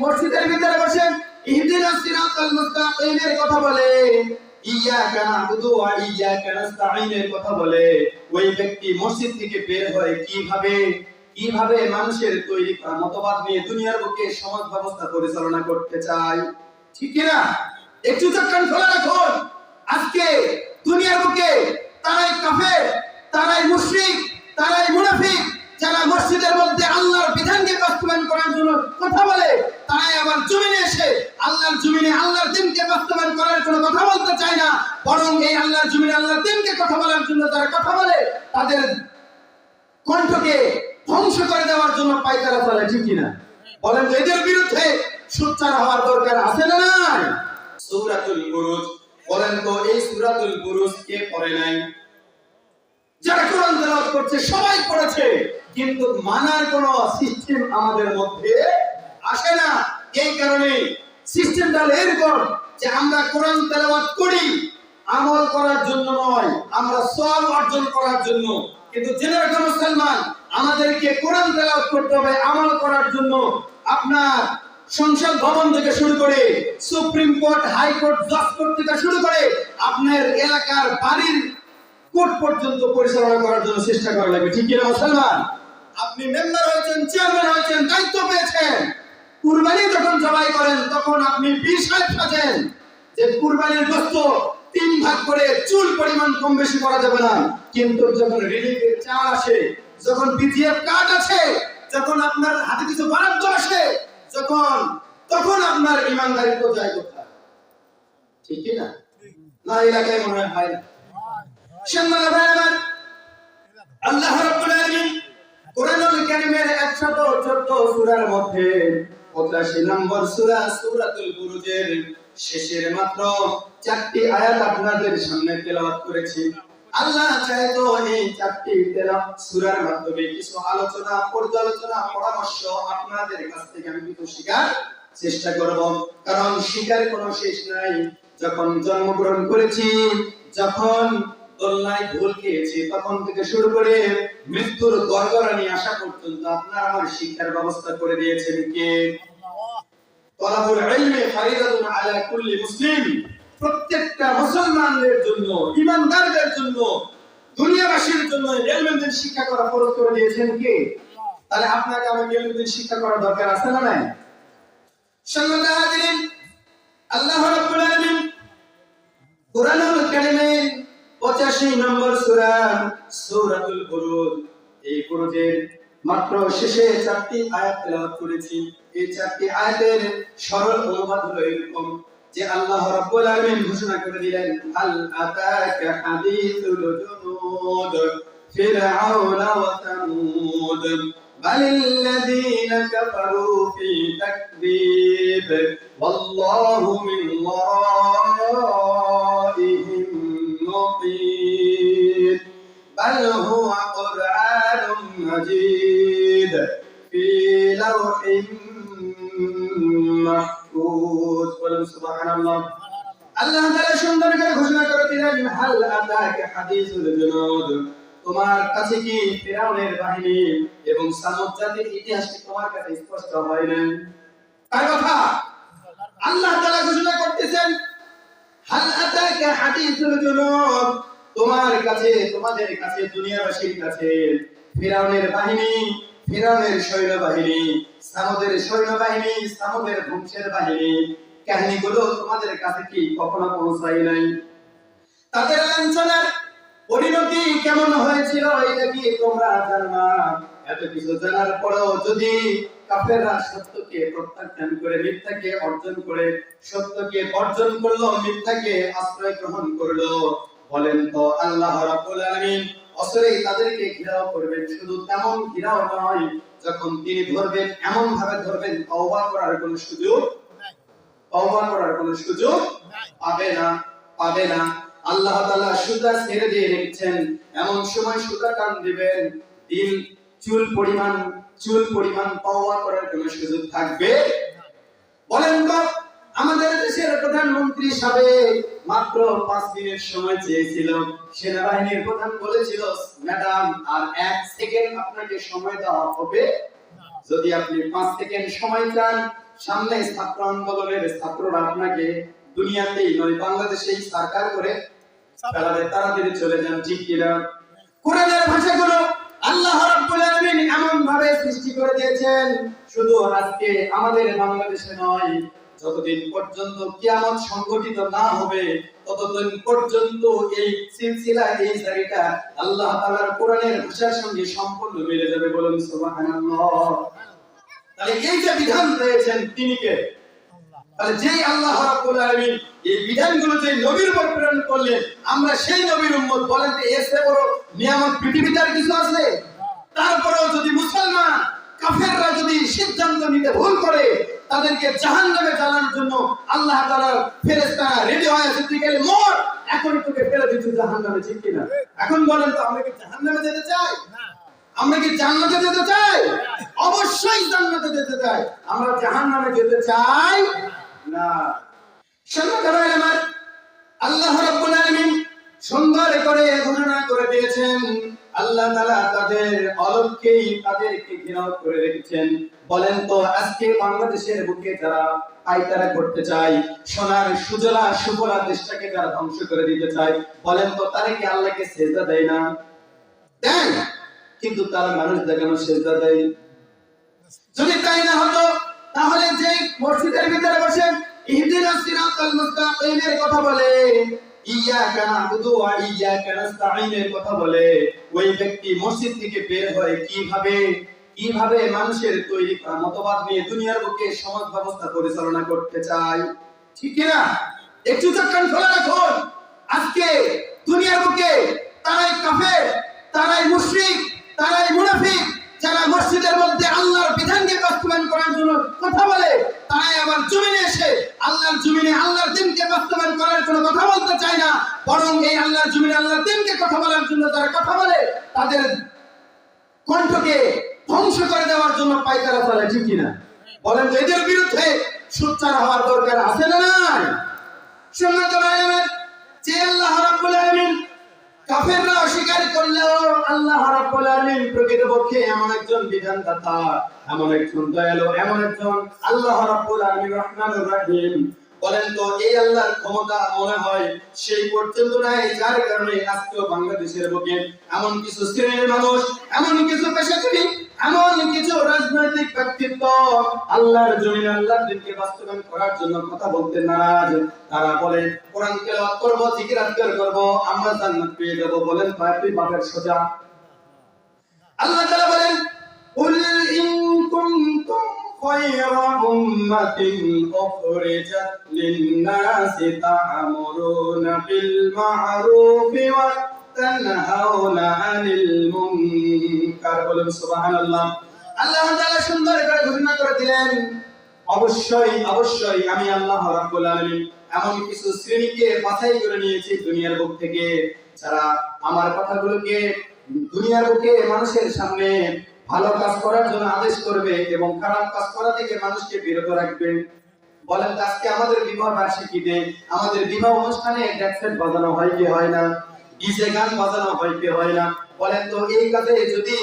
মসজিদের ভিতরে বসে ইহদিনাস সিরাতাল মুস্তাকিমের কথা বলে, ইয়াকা না'বুদু ওয়া ইয়াকা নাস্তাঈনের কথা বলে, ওই ব্যক্তি মসজিদ থেকে বের হয় কিভাবে মানুষের তৈরি করা মতবাদ নিয়ে দুনিয়ার বুকে সমাজ ব্যবস্থা পরিচালনা করতে চায়। ঠিক কি না? একটু কান খোলা রাখুন। আজকে দুনিয়ার বুকে তারাই কাফের, তারাই মুশরিক, তারাই মুনাফিক, যারা মসজিদের মধ্যে আল্লাহর বিধানকে বাস্তবায়ন করার জন্য কথা বলে, তারাই আবার জমিনে এসে আল্লাহর জমিনে আল্লাহর দ্বীনকে বাস্তবায়ন করার কোনো কথা বলতে চায় না। বরং এই আল্লাহর জমিনে আল্লাহর দ্বীনকে কথা বলার জন্য যারা কথা বলে, তাদের কণ্ঠকে ধ্বংস করে দেওয়ার জন্য পায়তারা চলে। ঠিক কিনা বলেন? এদের বিরুদ্ধে সোচ্চার হওয়ার দরকার আছে না নাই? সূরাতুল বুরুজ, বলেন তো এই সূরাতুল বুরুজ কে পড়ে নাই? যারা কোরআন তেলাওয়াত করছে সবাই পড়েছে, কিন্তু মানার কোনো সিস্টেম আমাদের মধ্যে আসে না। এই কারণে সিস্টেমটা এরকম যে আমরা কোরআন তেলাওয়াত করি আমল করার জন্য নয়, আমরা সওয়াব অর্জন করার জন্য। কিন্তু জেনে রাখুন মুসলমান, আমাদেরকে কোরআন তেলাওয়াত করতে হবে আমল করার জন্য। আপনার সংসদ ভবন থেকে শুরু করে সুপ্রিম কোর্ট, হাইকোর্ট, জজ কোর্ট থেকে শুরু করে আপনার এলাকার বাড়ির কোর্ট পর্যন্ত পরিচালনা করার জন্য চেষ্টা করা লাগবে। ঠিক কিনা মুসলমান? আপনি মেম্বার হয়েছেন, চেয়ারম্যান হয়েছেন, দায়িত্ব পেয়েছেন, কুরবানি যখন জবাই করেন তখন আপনি 20 সাহেব সাজেন যে কুরবানির গোশত 3 ভাগ করে চুল পরিমাণ কম বেশি করা যাবে না। কিন্তু যখন রিলিফের চাল আসে, যখন বিজিএফ কার্ড আছে, যখন আপনার হাতে কিছু বরাদ্দ আসে, তখন আপনার ইমানদারিত্ব যায় কোথায়? ঠিক কি না? না এলাকায় মনে হয় না। আল্লাহ রাব্বুল আলামিন কোরআনুল কারীমের 114 সূরার মধ্যে 85 নম্বর সূরা সূরাতুল বুরুজের শেষের মাত্র 4টি আয়াত আপনাদের সামনে তেলাওয়াত করেছি। আল্লাহ চায় তো এই 4টি তেলাওয়াত সূরার মাধ্যমে কিছু আলোচনা, পর্যালোচনা, পরামর্শ আপনাদের কাছ থেকে আমি কিছু শেখার চেষ্টা করব। কারণ শিকার কোনো শেষ নাই। যখন জন্মগ্রহণ করেছি, যখন দোলনায় ঢোল খেয়েছি, তখন থেকে শুরু করে মৃত্যুর গড়গড়ানি আসা পর্যন্ত আপনার আমার শিক্ষার ব্যবস্থা করে দিয়েছেন কে? তলাবুল ইলমি ফারিদাতুন আলা কুল্লি মুসলিম। প্রত্যেকটা মুসলমানদের জন্য, ঈমানদারদের জন্য, দুনিয়াবাসীর জন্য ইলমের শিক্ষা করা ফরজ করে দিয়েছেন কে? তাহলে আপনাকে আমাকে ইলমের শিক্ষা করার দরকার আছে না নাই? সম্মানিত হাজিরিন, আল্লাহ রাব্বুল আলামিন কোরআনুল কারীমের 85 নম্বর সূরা সূরাতুল বুরুজ, এই বুরুজের মাত্র শেষে 4টি আয়াত তেলাওয়াত করেছি। এই 4টি আয়াতের সরল অনুবাদ হলো এরকম যে আল্লাহ রাব্বুল আলামিন ঘোষণা করে দিলেন, হাল আতাকা হাদিসুল জুনুদ ফিরআউনা ওয়া সামুদ বালিল্লাযীনা কাফারু ফি তাকযীব ওয়াল্লাহু মিন ওয়ারাইহিম মুহীত বাল হুয়া কুরআনুম মাজিদ ফি লাওহিন মাহফুজ। বলুন সুবহানাল্লাহ। আল্লাহ তাআলা সুন্দর করে ঘোষণা করে দিলেন, হাল আতাকা হাদিসুল জুনুদ, তোমার কাছে কি ফিরআউনের বাহিনী এবং সামুদ জাতির ইতিহাস কি তোমার কাছে স্পষ্ট হয় না? কার কথা? আল্লাহ তাআলা ঘোষণা করতেছেন, হাল আতাকা হাদিসুল জুনুদ, তোমার কাছে, তোমাদের কাছে, দুনিয়াবাসীর কাছে ফিরআউনের বাহিনী, ফিরআউনের সৈন্যবাহিনী, সামুদের সৈন্যবাহিনী, সামুদের বংশের বাহিনী কাহিনীগুলো তোমাদের কাছে কি কখনো পৌঁছায় নাই? তাদের লাঞ্ছনার পরিণতি কেমন হয়েছিল এটা কি তোমরা জানো না? এত কিছু জানার পরেও যদি কাফেররা সত্যকে প্রত্যাখ্যান করে মিথ্যাকে অর্জন করে, সত্যকে বর্জন করলো, মিথ্যাকে আশ্রয় গ্রহণ করলো, বলেন তো আল্লাহ রাব্বুল আলামিন অসরেই তাদেরকে ঘেরাও করবেন। শুধু তেমন ঘেরাও নয়, যখন তিনি ধরবেন এমন ভাবে ধরবেন তওবা করার কোনো সুযোগ পাবে না। আল্লাহ তাআলা সুতা ছেড়ে দিয়ে রেখেছেন, এমন সময় সুতা টান দিবেন, দিল চুল পরিমাণ তওবা করার কোনো সুযোগ থাকবে? বলেন তো আমাদের দেশের প্রধানমন্ত্রী সাহেব মাত্র 5 দিনের সময় চেয়েছিল। সেনাবাহিনীর প্রধান বলেছিল, ম্যাডাম আর 1 সেকেন্ড আপনাকে সময় দেওয়া হবে। যদি আপনি 5 সেকেন্ড সময় চান সামনে ছাত্র আন্দোলনের ছাত্ররা আপনাকে দুনিয়াতেই নয় বাংলাদেশেই সরকার করে ফেলাবে, তাড়াতাড়ি চলে যান, ঠিক কিনা? কোরআনের ভাষাগুলো আল্লাহ রাব্বুল আলামিন এমন ভাবে সৃষ্টি করে দিয়েছেন, শুধু আজকে আমাদের বাংলাদেশে নয়, যতদিন পর্যন্ত কিয়ামত সংঘটিত না হবে ততদিন পর্যন্ত এই সিলসিলা, এই জারিটা আল্লাহ তাআলার কোরআনের ভাষার সঙ্গে সম্পূর্ণ মিলে যাবে। বলুন সুবহানাল্লাহ। তাহলে এই যে বিধান রয়েছেন তিনি কে? তাহলে যেই আল্লাহ রাব্বুল আলামিন এই বিধানগুলো যে নবীর উপর প্রেরণ করলেন, আমরা সেই নবীর উম্মত। বলেন তো এর চেয়ে বড় নিয়ামত পৃথিবীতে আর কিছু আছে? তারপরেও যদি মুসলমান কাফেররা যদি সিদ্ধান্ত নিতে ভুল করে তাদেরকে জাহান্নামে জ্বালানোর জন্য আল্লাহ তাআলার ফেরেশতারা রেডি হয়ে আছে, তুই গেলে মর, এখন তোকে ফেলে দিচ্ছি জাহান্নামে, ঠিক কিনা? এখন বলেন তো আমরা কি জাহান্নামে যেতে চাই? আমরা কি জান্নাতে যেতে চাই? অবশ্যই জান্নাতে যেতে চাই। আমরা জাহান্নামে যেতে চাই না। আল্লাহ রাব্বুল আলামিন সুন্দর করে ঘোষণা করে দিয়েছেন, আল্লাহ তাআলা তাদের অলক্ষ্যেই তাদেরকে ঘেরাও করে রেখেছেন। বলেন তো আজকে বাংলাদেশের বুকে যারা পায়তারা করতে চায়, সোনার সুজলা সুফলা দেশটাকে যারা ধ্বংস করে দিতে চায়, বলেন তো তারা কি আল্লাহকে সেজদা দেয় না? দেয়। কিন্তু তারা মানুষ দেখানো সেজদা দেয়। যদি তাই না হতো তাহলে যে মসজিদের ভিতরে বসে ইহদিনাস সিরাতাল মুস্তাকিমের কথা বলে, ইয়াকা না'বুদু ওয়া ইয়াকা নাস্তাঈনের কথা বলে, ওই ব্যক্তি মসজিদ থেকে বের হয় কিভাবে মানুষের তৈরি করা মতবাদ নিয়ে দুনিয়ার বুকে সমাজ ব্যবস্থা পরিচালনা করতে চায়, ঠিক কি না? একটু কান খোলা রাখুন। আজকে দুনিয়ার বুকে তারাই কাফের, তারাই মুশরিক, তারাই মুনাফিক, যারা মসজিদের মধ্যে আল্লাহর বিধানকে বাস্তবায়ন করার জন্য কথা বলে, তারাই আবার জমিনে এসে আল্লাহর জমিনে আল্লাহর দ্বীনকে বাস্তবায়ন করার জন্য কথা বলতে চায় না, বরং এই আল্লাহর জমিনে আল্লাহর দ্বীনকে কথা বলার জন্য যারা কথা বলে তাদের কণ্ঠকে ধ্বংস করে দেওয়ার জন্য পায়তারা চলে, ঠিক কিনা? বলেন তো এদের বিরুদ্ধে সোচ্চার হওয়ার দরকার আছে না নাই? সুন্নাতুল আলামের যে আল্লাহ রাব্বুল আলামিন কাফেররা অস্বীকার করলেও আল্লাহ রাব্বুল আলামিন প্রকৃতপক্ষে এমন একজন বিধানদাতা, এমন একজন দয়ালু, এমন একজন আল্লাহ রাব্বুল আলামিন রহমানুর রহিম। বলেন তো এই আল্লাহর ক্ষমতা মনে হয় সেই পর্যন্ত নাই, যার কারণে আজকেও বাংলাদেশের বুকে এমন কিছু শ্রেণীর মানুষ, এমন কিছু পেশাজীবী, এমন কিছু রাজনৈতিক ব্যক্তিত্ব আল্লাহর জমিনে আল্লাহর দ্বীনকে বাস্তবায়ন করার জন্য কথা বলতে নারাজ। তারা বলে কোরআন তেলাওয়াত করব, জিকির আজকার করব, আমরা জান্নাত পেয়ে যাব। বলেন আপনি বাপের সোজা। আল্লাহ তাআলা বলেন কুল ইন কুনতুম খায়রা উম্মাতিন উখরিজাত লিন-নাসি তা'মুরুনা বিল মা'রুফি ওয়া তানহাউনা আনিল মুনকার। বলেন সুবহানাল্লাহ। আল্লাহ তাআলা সুন্দর করে ঘোষণা করে দিলেন, অবশ্যই আমি আল্লাহ রাব্বুল আলামিন এমন কিছু শ্রেণীকে বাছাই করে নিয়েছি দুনিয়ার বুক থেকে, যারা আমার কথাগুলোকে দুনিয়ার বুকে মানুষের সামনে ভালো কাজ করার জন্য আদেশ করবে এবং খারাপ কাজ করা থেকে মানুষকে বিরত রাখবে। বলেন আজকে আমাদের বিবাহ বার্ষিকীতে, আমাদের বিবাহ অনুষ্ঠানে ডেক্সেট বাজানো হয় কি হয় না? ডিজে গান বাজানো হয় কি হয় না? বলেন তো এই কাজে যদি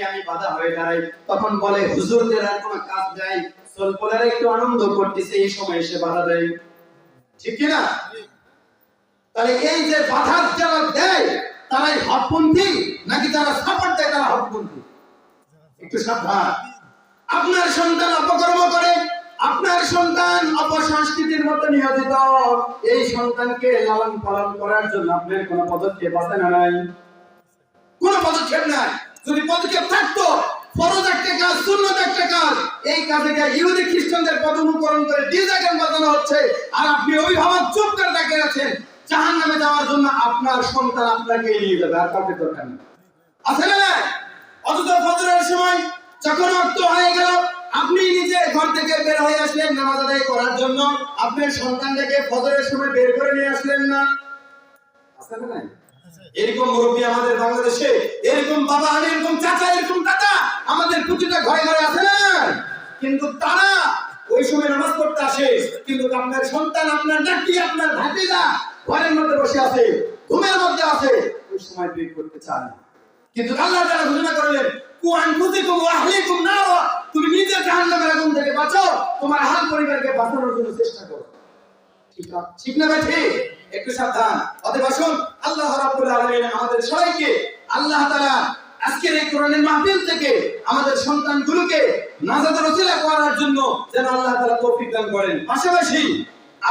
আমি বাধা হয়ে দাঁড়াই, তখন বলে হুজুরদের আর কোনো কাজ নাই, সোলপোলারা একটু আনন্দ করতেছে, এই সময় এসে বাধা দেয়, ঠিক কি না? তাহলে এই যে বাধা যারা দেয় তারাই হকপন্থী, নাকি যারা সাপোর্ট দেয় তারা হকপন্থী? একটু সাবধান। আপনার সন্তান অপকর্ম করে, আপনার সন্তান অপসংস্কৃতির মধ্যে নিয়োজিত, এই সন্তানকে লালন পালন করার জন্য আপনার কোনো পদক্ষেপ আছে না নাই? কোনো পদক্ষেপ নাই। যদি পদক্ষেপ থাকতো, ফরজ একটা কাজ, সুন্নত একটা কাজ, এই কাজে ইহুদি খ্রিস্টানদের পদ অনুকরণ করে ডিজে গান বাজানো হচ্ছে, আর আপনি অভিভাবক চুপ করে তাকিয়ে আছেন। জাহান্নামে যাওয়ার জন্য আপনার সন্তান আপনাকে নিয়ে যাবে, আর কাউকে দরকার নেই। আছে না? অথচ ফজরের সময় যখন ওয়াক্ত হয়ে গেল, আপনি নিজে ঘর থেকে বের হয়ে আসলেন নামাজ আদায় করার জন্য, আপনার সন্তানটাকে ফজরের সময় বের করে নিয়ে আসলেন না? আছে না? এরকম মুরব্বী আমাদের বাংলাদেশে, এরকম বাবা, এরকম চাচা, এরকম দাদা আমাদের প্রতিটা ঘরে ঘরে আছে না? কিন্তু তারা ওই সময় নামাজ পড়তে আসে, কিন্তু আপনার সন্তান, আপনার নাতি, আপনার ভাতিজা ঘরের মধ্যে বসে আছে, ঘুমের মধ্যে আছে, ওই সময় বের করতে চান না। কিন্তু আল্লাহ তাআলা ঘোষণা করলেন কু আনফুসিকুম ওয়া আহলিকুম নারা তুমি নিজে জাহান্নামের আগুন থেকে বাঁচো, তোমার হাল পরিবারকে বাঁচানোর জন্য চেষ্টা করো। ঠিক না ভাই? ঠিক। একটু সাবধান। অতএব আসুন আল্লাহ রাব্বুল আলামিন আমাদের সবাইকে, আল্লাহ তাআলা আজকের এই কোরআনের মাহফিল থেকে আমাদের সন্তানগুলোকে নাজাতের ওসিলা করার জন্য যেন আল্লাহ তাআলা তৌফিক দান করেন। পাশাপাশি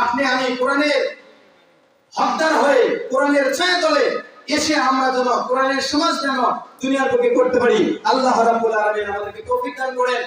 আপনি আমি কোরআনের হকদার হয়ে কোরআনের ছায়াতলে এসে আমরা যেন কোরআনের সমাজ যেন দুনিয়ার বুকে করতে পারি। আল্লাহ রাব্বুল আলামিন আমাদেরকে তৌফিক দান করেন।